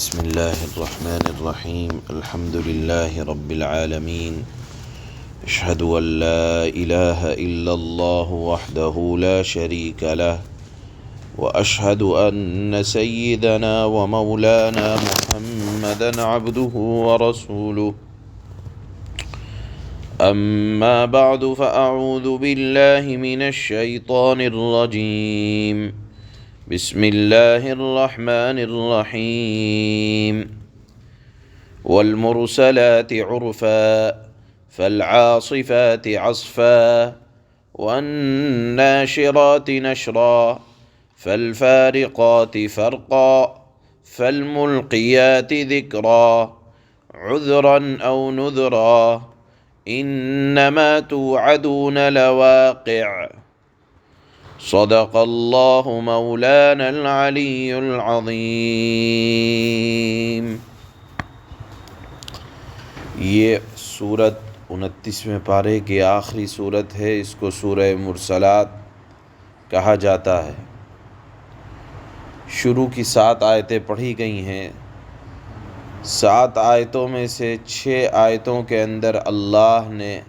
بسم اللہ الرحمن الرحیم الحمد للہ رب العالمین اشہد ان لا الہ الا اللہ وحدہ لا شریک لہ واشہد ان سیدنا ومولانا محمدا عبدہ ورسولہ اما بعد فاعوذ باللہ من الشیطان الرجیم بسم اللہ الرحمن الرحیم والمرسلات عرفا فالعاصفات عصفا والناشرات نشرا فالفارقات فرقا فالملقيات ذكرا عذرا أو نذرا إنما توعدون لواقع صدق اللہ مولانا العلی العظیم۔ یہ سورت 29ویں پارے کی آخری سورت ہے۔ اس کو سورہ مرسلات کہا جاتا ہے۔ شروع کی 7 آیتیں پڑھی گئی ہیں۔ 7 آیتوں میں سے 6 آیتوں کے اندر اللہ نے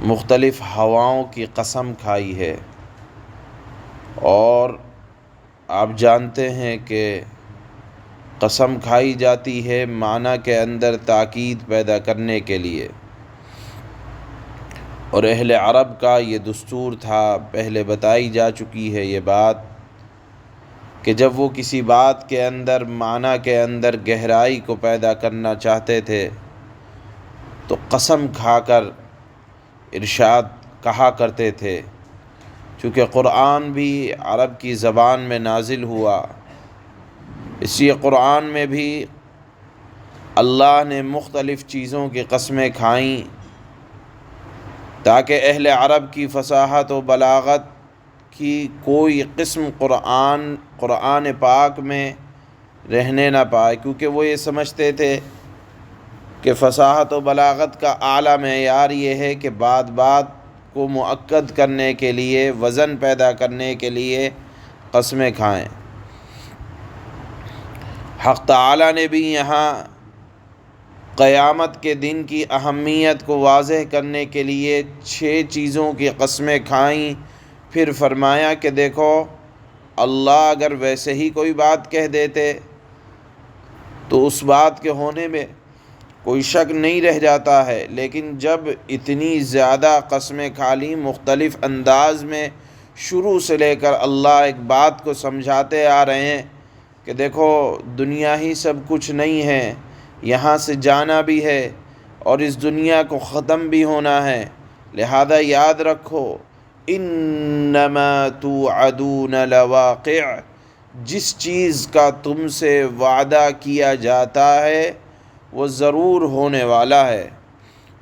مختلف ہواؤں کی قسم کھائی ہے، اور آپ جانتے ہیں کہ قسم کھائی جاتی ہے معنی کے اندر تاکید پیدا کرنے کے لیے، اور اہل عرب کا یہ دستور تھا، پہلے بتائی جا چکی ہے یہ بات، کہ جب وہ کسی بات کے اندر معنی کے اندر گہرائی کو پیدا کرنا چاہتے تھے تو قسم کھا کر ارشاد کہا کرتے تھے۔ چونکہ قرآن بھی عرب کی زبان میں نازل ہوا، اس لیے قرآن میں بھی اللہ نے مختلف چیزوں کی قسمیں کھائیں تاکہ اہل عرب کی فصاحت و بلاغت کی کوئی قسم قرآن پاک میں رہنے نہ پائے، کیونکہ وہ یہ سمجھتے تھے کہ فصاحت و بلاغت کا اعلیٰ معیار یہ ہے کہ بات کو مؤکد کرنے کے لیے، وزن پیدا کرنے کے لیے قسمیں کھائیں۔ حق تعالیٰ نے بھی یہاں قیامت کے دن کی اہمیت کو واضح کرنے کے لیے 6 چیزوں کی قسمیں کھائیں، پھر فرمایا کہ دیکھو اللہ اگر ویسے ہی کوئی بات کہہ دیتے تو اس بات کے ہونے میں کوئی شک نہیں رہ جاتا ہے، لیکن جب اتنی زیادہ قسمیں کھا لیں مختلف انداز میں، شروع سے لے کر اللہ ایک بات کو سمجھاتے آ رہے ہیں کہ دیکھو دنیا ہی سب کچھ نہیں ہے، یہاں سے جانا بھی ہے اور اس دنیا کو ختم بھی ہونا ہے، لہذا یاد رکھو انما توعدون لواقع، جس چیز کا تم سے وعدہ کیا جاتا ہے وہ ضرور ہونے والا ہے،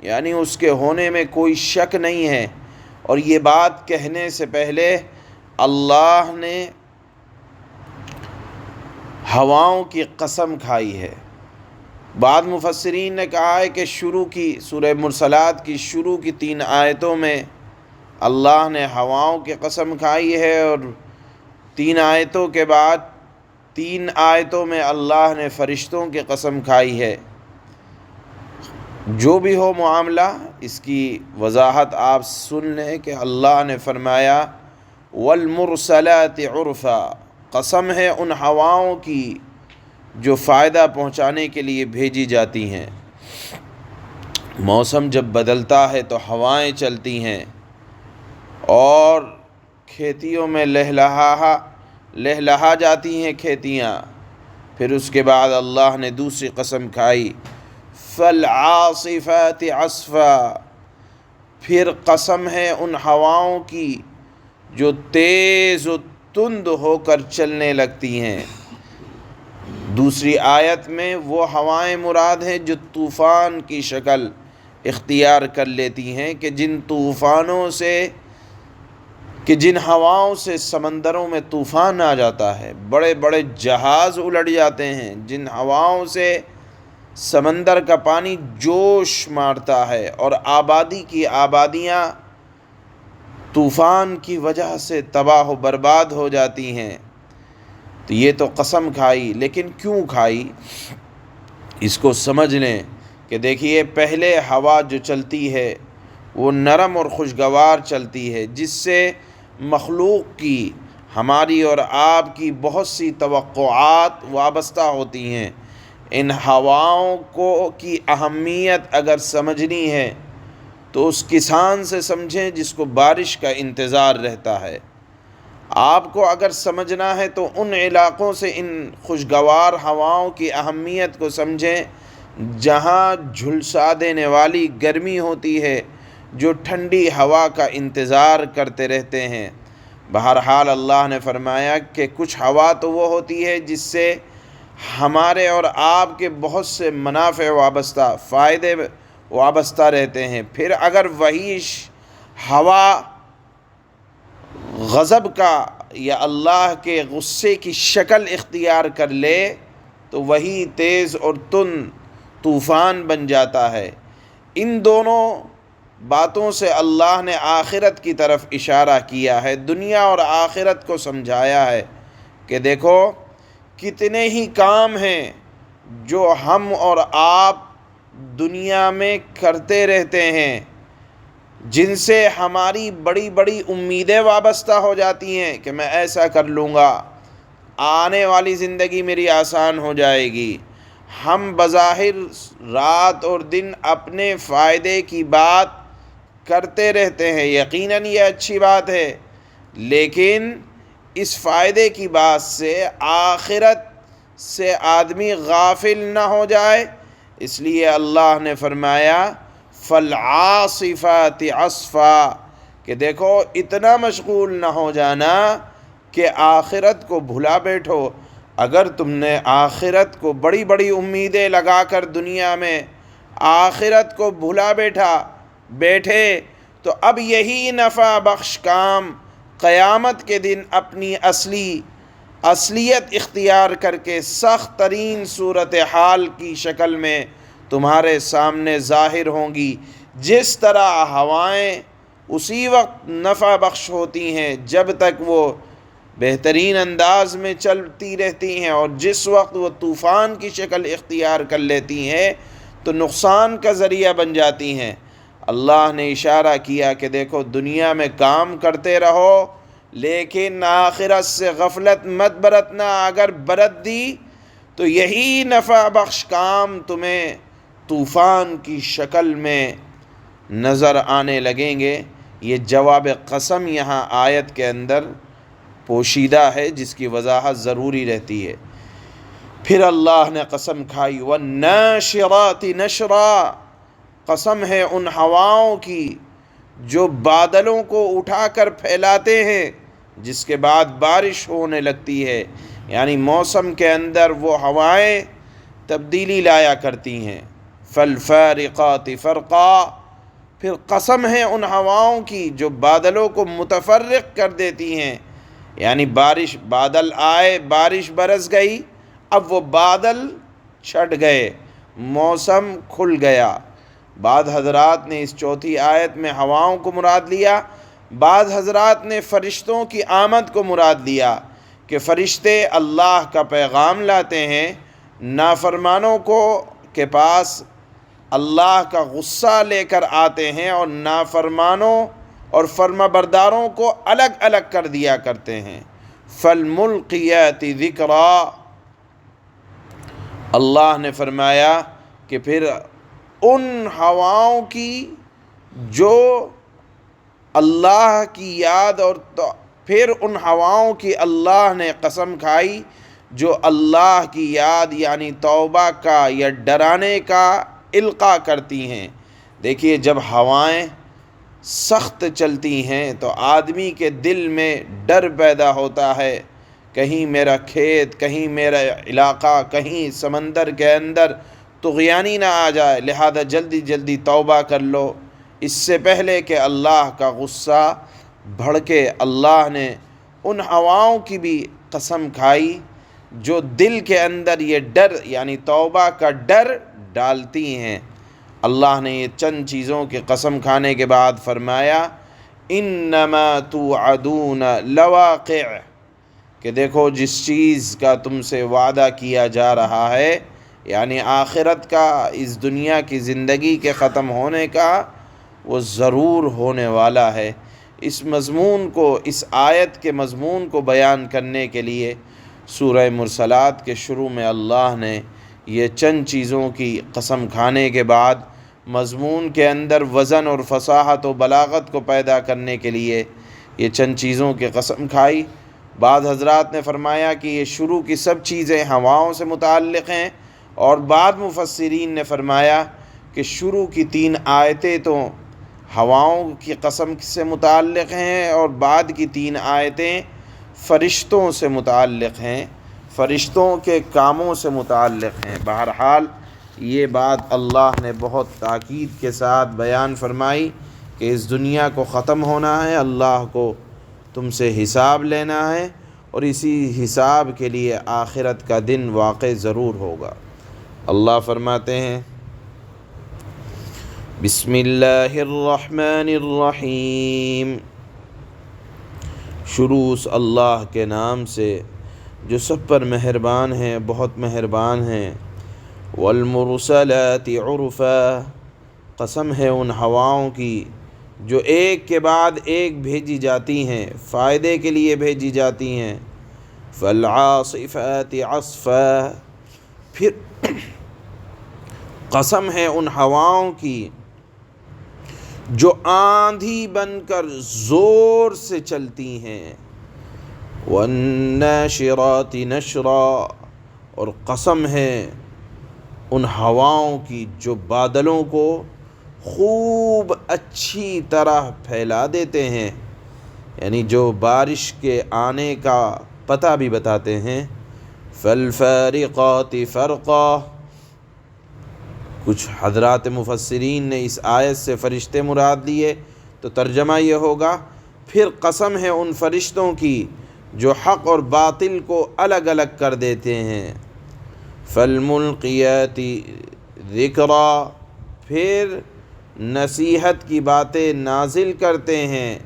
یعنی اس کے ہونے میں کوئی شک نہیں ہے۔ اور یہ بات کہنے سے پہلے اللہ نے ہواؤں کی قسم کھائی ہے۔ بعض مفسرین نے کہا ہے کہ شروع کی سورہ مرسلات کی شروع کی 3 آیتوں میں اللہ نے ہواؤں کی قسم کھائی ہے، اور 3 آیتوں کے بعد 3 آیتوں میں اللہ نے فرشتوں کی قسم کھائی ہے۔ جو بھی ہو معاملہ، اس کی وضاحت آپ سن لیں کہ اللہ نے فرمایا والمرسلات عرفا، قسم ہے ان ہواؤں کی جو فائدہ پہنچانے کے لیے بھیجی جاتی ہیں۔ موسم جب بدلتا ہے تو ہوائیں چلتی ہیں اور کھیتیوں میں لہلہا جاتی ہیں کھیتیاں۔ پھر اس کے بعد اللہ نے دوسری قسم کھائی فالعاصفات عصفا، پھر قسم ہے ان ہواؤں کی جو تیز و تند ہو کر چلنے لگتی ہیں۔ دوسری آیت میں وہ ہوائیں مراد ہیں جو طوفان کی شکل اختیار کر لیتی ہیں، کہ جن ہواؤں سے سمندروں میں طوفان آ جاتا ہے، بڑے بڑے جہاز الٹ جاتے ہیں، جن ہواؤں سے سمندر کا پانی جوش مارتا ہے اور آبادیاں طوفان کی وجہ سے تباہ و برباد ہو جاتی ہیں۔ تو تو یہ تو قسم کھائی، لیکن کیوں کھائی اس کو سمجھ لیں کہ دیکھیے پہلے ہوا جو چلتی ہے وہ نرم اور خوشگوار چلتی ہے، جس سے مخلوق کی، ہماری اور آپ کی بہت سی توقعات وابستہ ہوتی ہیں۔ ان ہواؤں کی اہمیت اگر سمجھنی ہے تو اس کسان سے سمجھیں جس کو بارش کا انتظار رہتا ہے۔ آپ کو اگر سمجھنا ہے تو ان علاقوں سے ان خوشگوار ہواؤں کی اہمیت کو سمجھیں جہاں جھلسا دینے والی گرمی ہوتی ہے، جو ٹھنڈی ہوا کا انتظار کرتے رہتے ہیں۔ بہرحال اللہ نے فرمایا کہ کچھ ہوا تو وہ ہوتی ہے جس سے ہمارے اور آپ کے بہت سے منافع وابستہ، فائدے وابستہ رہتے ہیں۔ پھر اگر وہی ہوا غضب کا یا اللہ کے غصے کی شکل اختیار کر لے تو وہی تیز اور تند طوفان بن جاتا ہے۔ ان دونوں باتوں سے اللہ نے آخرت کی طرف اشارہ کیا ہے، دنیا اور آخرت کو سمجھایا ہے کہ دیکھو کتنے ہی کام ہیں جو ہم اور آپ دنیا میں کرتے رہتے ہیں، جن سے ہماری بڑی بڑی امیدیں وابستہ ہو جاتی ہیں کہ میں ایسا کر لوں گا، آنے والی زندگی میری آسان ہو جائے گی۔ ہم بظاہر رات اور دن اپنے فائدے کی بات کرتے رہتے ہیں، یقیناً یہ اچھی بات ہے، لیکن اس فائدے کی بات سے آخرت سے آدمی غافل نہ ہو جائے، اس لیے اللہ نے فرمایا فَالْعَاصِفَاتِ عَصْفًا کہ دیکھو اتنا مشغول نہ ہو جانا کہ آخرت کو بھلا بیٹھو۔ اگر تم نے آخرت کو بڑی بڑی امیدیں لگا کر دنیا میں آخرت کو بھلا بیٹھے تو اب یہی نفع بخش کام قیامت کے دن اپنی اصلیت اختیار کر کے سخت ترین صورتحال کی شکل میں تمہارے سامنے ظاہر ہوں گی۔ جس طرح ہوائیں اسی وقت نفع بخش ہوتی ہیں جب تک وہ بہترین انداز میں چلتی رہتی ہیں، اور جس وقت وہ طوفان کی شکل اختیار کر لیتی ہیں تو نقصان کا ذریعہ بن جاتی ہیں۔ اللہ نے اشارہ کیا کہ دیکھو دنیا میں کام کرتے رہو لیکن آخرت سے غفلت مت برتنا، اگر برت دی تو یہی نفع بخش کام تمہیں طوفان کی شکل میں نظر آنے لگیں گے۔ یہ جواب قسم یہاں آیت کے اندر پوشیدہ ہے جس کی وضاحت ضروری رہتی ہے۔ پھر اللہ نے قسم کھائی وَالنَّاشِرَاتِ نَشْرًا، قسم ہے ان ہواؤں کی جو بادلوں کو اٹھا کر پھیلاتے ہیں جس کے بعد بارش ہونے لگتی ہے، یعنی موسم کے اندر وہ ہوائیں تبدیلی لایا کرتی ہیں۔ فَالْفَارِقَاتِ فَرْقًا، پھر قسم ہے ان ہواؤں کی جو بادلوں کو متفرق کر دیتی ہیں، یعنی بادل آئے، بارش برس گئی، اب وہ بادل چھٹ گئے، موسم کھل گیا۔ بعض حضرات نے اس چوتھی آیت میں ہواؤں کو مراد لیا، بعض حضرات نے فرشتوں کی آمد کو مراد لیا کہ فرشتے اللہ کا پیغام لاتے ہیں، نافرمانوں کے پاس اللہ کا غصہ لے کر آتے ہیں اور نافرمانوں اور فرما برداروں کو الگ الگ کر دیا کرتے ہیں۔ فَالْمُلْقِيَاتِ ذِكْرًا، اللہ نے فرمایا کہ پھر ان ہواؤں کی جو اللہ کی یاد، اور پھر ان ہواؤں کی اللہ نے قسم کھائی جو اللہ کی یاد یعنی توبہ کا یا ڈرانے کا القاء کرتی ہیں۔ دیکھیے جب ہوائیں سخت چلتی ہیں تو آدمی کے دل میں ڈر پیدا ہوتا ہے، کہیں میرا کھیت، کہیں میرا علاقہ، کہیں سمندر کے اندر طغیانی نہ آ جائے، لہذا جلدی جلدی توبہ کر لو اس سے پہلے کہ اللہ کا غصہ بھڑکے۔ اللہ نے ان ہواؤں کی بھی قسم کھائی جو دل کے اندر یہ ڈر یعنی توبہ کا ڈر ڈالتی ہیں۔ اللہ نے یہ چند چیزوں کی قسم کھانے کے بعد فرمایا انما توعدون لواقع، کہ دیکھو جس چیز کا تم سے وعدہ کیا جا رہا ہے، یعنی آخرت کا، اس دنیا کی زندگی کے ختم ہونے کا، وہ ضرور ہونے والا ہے۔ اس مضمون کو، اس آیت کے مضمون کو بیان کرنے کے لیے سورہ مرسلات کے شروع میں اللہ نے یہ چند چیزوں کی قسم کھانے کے بعد مضمون کے اندر وزن اور فصاحت و بلاغت کو پیدا کرنے کے لیے یہ چند چیزوں کی قسم کھائی۔ بعض حضرات نے فرمایا کہ یہ شروع کی سب چیزیں ہواؤں سے متعلق ہیں، اور بعض مفسرین نے فرمایا کہ شروع کی 3 آیتیں تو ہواؤں کی قسم سے متعلق ہیں، اور بعد کی 3 آیتیں فرشتوں سے متعلق ہیں، فرشتوں کے کاموں سے متعلق ہیں۔ بہرحال یہ بات اللہ نے بہت تاکید کے ساتھ بیان فرمائی کہ اس دنیا کو ختم ہونا ہے، اللہ کو تم سے حساب لینا ہے، اور اسی حساب کے لیے آخرت کا دن واقع ضرور ہوگا۔ اللہ فرماتے ہیں بسم اللہ الرحمن الرحیم، شروع اس اللہ کے نام سے جو سب پر مہربان ہیں، بہت مہربان ہیں۔ والمرسلات عرفا، قسم ہے ان ہواؤں کی جو ایک کے بعد ایک بھیجی جاتی ہیں، فائدے کے لیے بھیجی جاتی ہیں۔ فالعاصفات عصفا، پھر قسم ہے ان ہواؤں کی جو آندھی بن کر زور سے چلتی ہیں۔ والناشرات نشرا، اور قسم ہے ان ہواؤں کی جو بادلوں کو خوب اچھی طرح پھیلا دیتے ہیں، یعنی جو بارش کے آنے کا پتہ بھی بتاتے ہیں۔ فالفارقات فرقا، کچھ حضرات مفسرین نے اس آیت سے فرشتے مراد لیے، تو ترجمہ یہ ہوگا پھر قسم ہے ان فرشتوں کی جو حق اور باطل کو الگ الگ کر دیتے ہیں۔ فالملقیات ذکرا، پھر نصیحت کی باتیں نازل کرتے ہیں۔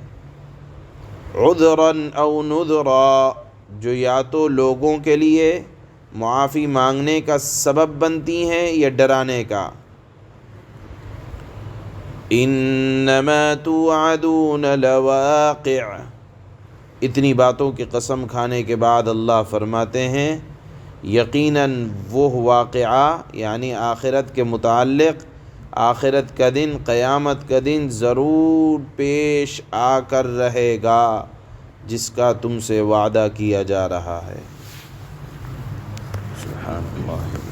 عذرا او نذرا، جو یا تو لوگوں کے لیے معافی مانگنے کا سبب بنتی ہیں یا ڈرانے کا۔ انما توعدون لواقع، اتنی باتوں کی قسم کھانے کے بعد اللہ فرماتے ہیں یقیناً وہ واقعہ، یعنی آخرت کے متعلق، آخرت کا دن، قیامت کا دن ضرور پیش آ کر رہے گا جس کا تم سے وعدہ کیا جا رہا ہے۔ سبحان اللہ۔